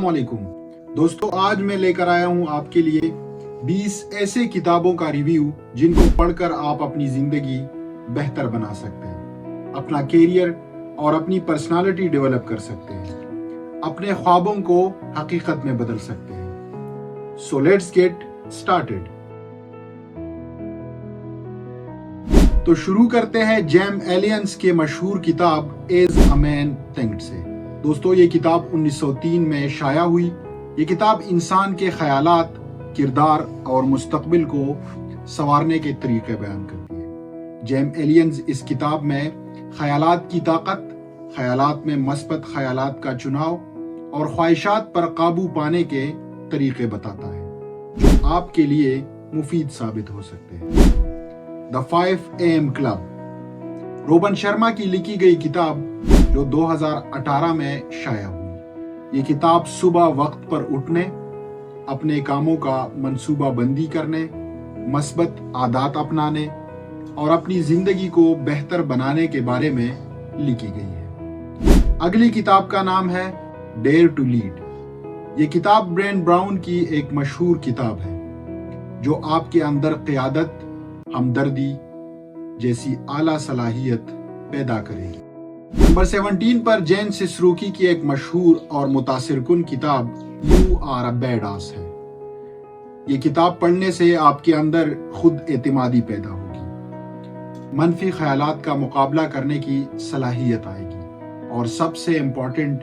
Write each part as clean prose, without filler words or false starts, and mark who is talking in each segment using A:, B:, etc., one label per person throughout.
A: अस्सलाम वालेकुम दोस्तों, आज मैं लेकर आया हूं आपके लिए 20 ऐसे किताबों का रिव्यू जिनको पढ़कर आप अपनी जिंदगी बेहतर बना सकते हैं, अपना कैरियर और अपनी पर्सनालिटी डेवलप कर सकते हैं, अपने ख्वाबों को हकीकत में बदल सकते हैं। So let's get started. तो शुरू करते हैं जेम एलियंस के मशहूर किताब एज अ मैन थिंक्ड से। दोस्तों, ये किताब 1903 में शाया हुई। ये किताब इंसान के ख्यालात, किरदार और मुस्तकबिल को संवारने के तरीके बयान करती है। जेम एलियंस इस किताब में ख्यालात की ताकत, ख्यालात में मस्बत ख्यालात का चुनाव और ख्वाहिशात पर काबू पाने के तरीके बताता है जो आपके लिए मुफीद साबित हो सकते हैं। The 5 AM club, Robin Sharma की लिखी गई किताब जो 2018 में शाया हुई। ये किताब सुबह वक्त पर उठने, अपने कामों का मंसूबा बंदी करने, मस्बत आदत अपनाने और अपनी जिंदगी को बेहतर बनाने के बारे में लिखी गई है। अगली किताब का नाम है डेयर टू लीड। ये किताब ब्रेन ब्राउन की एक मशहूर किताब है जो आपके अंदर क़यादत, हमदर्दी जैसी आला सलाहियत पैदा करेगी। नंबर 17 पर जैन सिसरूकी की एक मशहूर और मुतासिरकुन किताब यू आर अ बैडास है। ये किताब पढ़ने से आपके अंदर खुद एतमादी पैदा होगी, मनफी ख्यालात का मुकाबला करने की सलाहियत आएगी और सबसे इम्पोर्टेंट,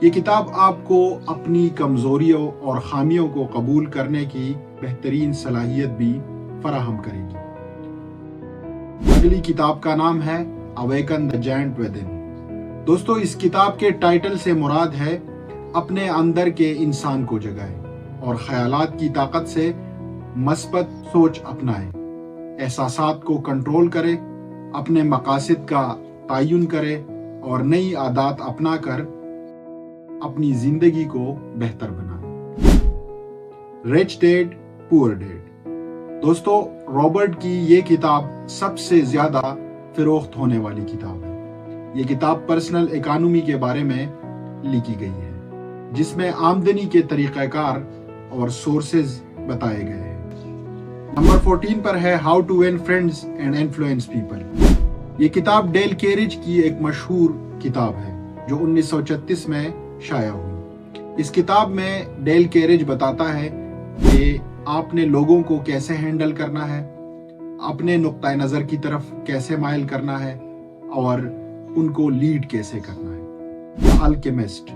A: ये किताब आपको अपनी कमजोरियों और खामियों को कबूल करने की बेहतरीन सलाहियत भी फराहम करेगी। अगली किताब का नाम है अवेकन द जायंट विदिन। दोस्तों, इस किताब के टाइटल से मुराद है अपने अंदर के इंसान को जगाए और ख्यालात की ताकत से मस्बत सोच अपनाए, एहसासात को कंट्रोल करे, अपने मकासद का तयन करे और नई आदत अपनाकर अपनी जिंदगी को बेहतर बनाए। Rich dad poor dad. दोस्तों, रॉबर्ट की ये किताब सबसे ज्यादा फरोख्त होने वाली किताब है। ये किताब पर्सनल इकोनॉमी के बारे में लिखी गई है जिसमें आमदनी के तरीक़ाकार और सोर्सेज बताए गए हैं। नंबर 14 पर है how to win friends and influence people. ये किताब डेल कैरिज की एक मशहूर किताब है जो 1936 में शाया हुई। इस किताब में डेल कैरिज बताता है कि आपने लोगों को कैसे हैंडल करना है, अपने नुक्ता नज़र की तरफ कैसे माइल करना है और उनको लीड कैसे करना है। द अल्केमिस्ट,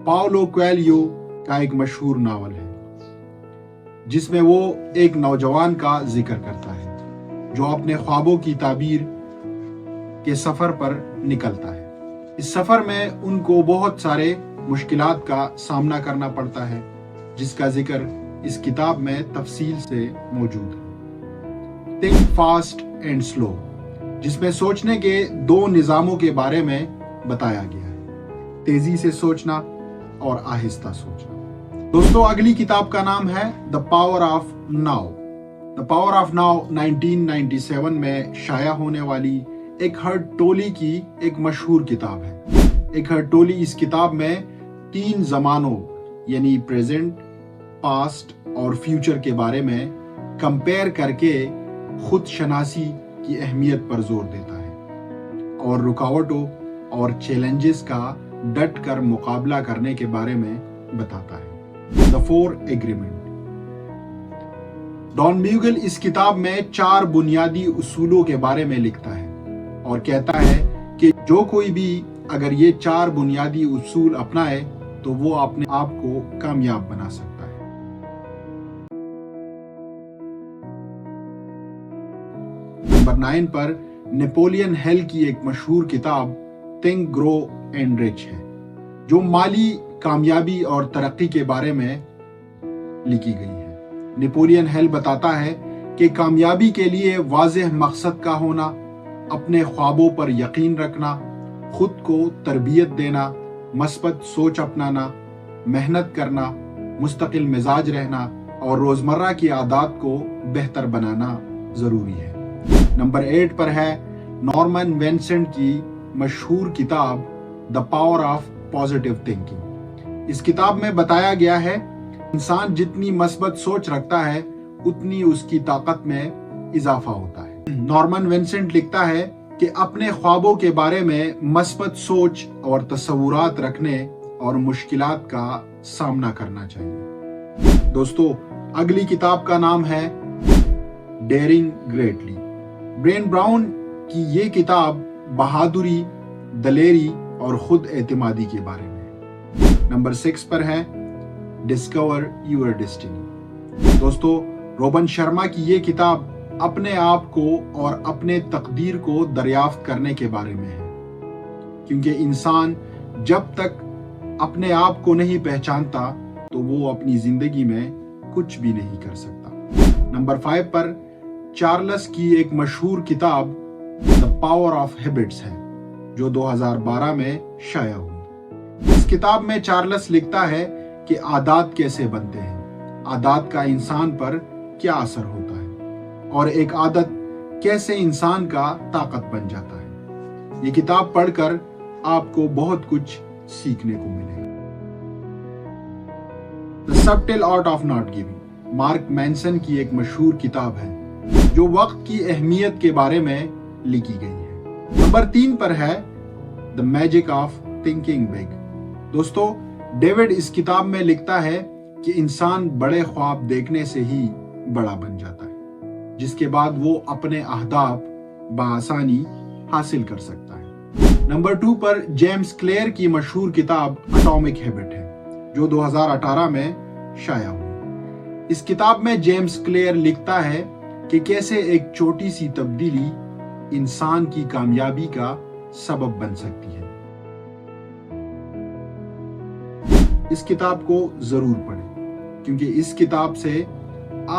A: पाओलो कोएल्हो का एक मशहूर नावल है जिसमें वो एक नौजवान का जिक्र करता है जो अपने ख्वाबों की ताबीर के सफर पर निकलता है। इस सफर में उनको बहुत सारे मुश्किलात का सामना करना पड़ता है जिसका जिक्र इस किताब में तफसील से मौजूद है। थिंक फास्ट एंड स्लो, जिसमें सोचने के 2 निज़ामों के बारे में बताया गया है, तेजी से सोचना और आहिस्ता सोचना। दोस्तों, अगली किताब का नाम है the power of now. The power of now 1997 में शाया होने वाली एक हर्ट टोली की एक मशहूर किताब है। एक हर्ट टोली इस किताब में 3 ज़मानों यानी प्रेजेंट, पास्ट और फ्यूचर के बारे में कंपेयर करके खुद शनासी की अहमियत पर जोर देता है और रुकावटों और चैलेंजेस का डट कर मुकाबला करने के बारे में बताता है। The 4 agreement. डॉन ब्यूगल इस किताब में 4 बुनियादी उसूलों के बारे में लिखता है और कहता है कि जो कोई भी अगर ये 4 बुनियादी उसूल अपनाए तो वो अपने आप को कामयाब बना सकता है। नंबर 9 पर नेपोलियन हिल की एक मशहूर किताब थिंक ग्रो एंड रिच है जो माली कामयाबी और तरक्की के बारे में लिखी गई है। नेपोलियन हिल बताता है कि कामयाबी के लिए वाज़ेह मकसद का होना, अपने ख्वाबों पर यकीन रखना, खुद को तरबियत देना, मस्बत सोच अपनाना, मेहनत करना, मुस्तकिल मिजाज रहना और रोजमर्रा की आदत को बेहतर बनाना जरूरी है। नंबर 8 पर है नॉर्मन विंसेंट की मशहूर किताब the power of positive thinking. اس کتاب میں بتایا گیا ہے انسان جتنی مثبت سوچ رکھتا ہے اتنی اس کی طاقت میں اضافہ ہوتا ہے۔ نارمن وینسنٹ لکھتا ہے کہ اپنے خوابوں کے بارے میں مثبت سوچ اور تصورات رکھنے اور مشکلات کا سامنا کرنا چاہیے۔ دوستو، اگلی کتاب کا نام ہے ڈیئرنگ گریٹلی۔ برین براؤن کی یہ کتاب بہادری، دلیری اور خود اعتمادی کے بارے میں ہے۔ نمبر 6 پر ہے ڈسکور یور ڈیسٹینی۔ دوستو، روبن شرما کی یہ کتاب اپنے آپ کو اور اپنے تقدیر کو دریافت کرنے کے بارے میں ہے، کیونکہ انسان جب تک اپنے آپ کو نہیں پہچانتا تو وہ اپنی زندگی میں کچھ بھی نہیں کر سکتا۔ نمبر 5 پر چارلس کی ایک مشہور کتاب The Power of Habits ہے، جو 2012 میں شائع ہوئی۔ اس کتاب میں چارلس لکھتا ہے کہ عادات کیسے بنتے ہیں، عادات کا انسان پر کیا اثر ہوتا ہے، اور ایک عادت کیسے انسان کا طاقت بن جاتا ہے۔ یہ کتاب پڑھ کر آپ کو بہت کچھ سیکھنے کو ملے گا۔ The Subtle Art of Not Giving، mark Manson کی ایک مشہور کتاب ہے جو وقت کی اہمیت کے بارے میں لکھی گئی ہے۔ نمبر 3 پر ہے The Magic of Thinking Big۔ دوستو، ڈیوڈ اس کتاب میں لکھتا ہے کہ انسان بڑے خواب دیکھنے سے ہی بڑا بن جاتا ہے، جس کے بعد وہ اپنے اہداف بآسانی حاصل کر سکتا ہے۔ نمبر 2 پر جیمز کلیئر کی مشہور کتاب اٹامک ہیبٹ ہے، جو 2018 میں شائع ہوئی۔ اس کتاب میں جیمز کلیئر لکھتا ہے کہ کیسے ایک چھوٹی سی تبدیلی انسان کی کامیابی کا سبب بن سکتی ہے۔ اس کتاب کو ضرور پڑھیں، کیونکہ اس کتاب سے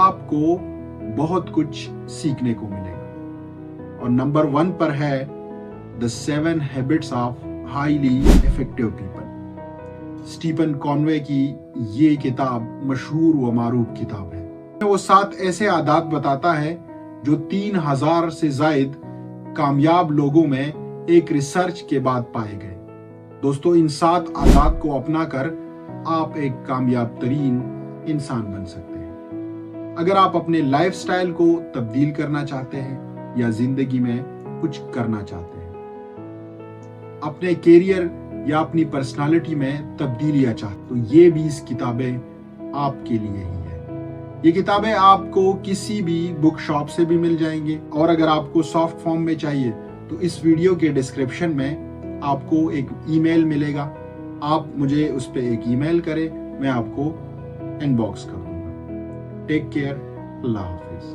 A: آپ کو بہت کچھ سیکھنے کو ملے گا۔ اور نمبر 1 پر ہے The 7 Habits of Highly Effective People۔ Stephen Covey کی یہ کتاب مشہور و معروف کتاب ہے۔ وہ 7 ایسے عادات بتاتا ہے جو 3000 سے زائد کامیاب لوگوں میں ایک ریسرچ کے بعد پائے گئے۔ دوستو، ان 7 عادات کو اپنا کر آپ ایک کامیاب ترین انسان بن سکتے ہیں۔ اگر آپ اپنے لائف سٹائل کو تبدیل کرنا چاہتے ہیں یا زندگی میں کچھ کرنا چاہتے ہیں، اپنے کیریئر یا اپنی پرسنالٹی میں تبدیلیاں چاہتے، تو یہ 20 کتابیں آپ کے لیے ہی ہیں۔ یہ کتابیں آپ کو کسی بھی بک شاپ سے بھی مل جائیں گے، اور اگر آپ کو سافٹ فارم میں چاہیے تو اس ویڈیو کے ڈسکرپشن میں آپ کو ایک ای میل ملے گا، آپ مجھے اس پہ ایک ای میل کریں، میں آپ کو ان باکس کر دوں گا۔ ٹیک کیئر، اللہ حافظ۔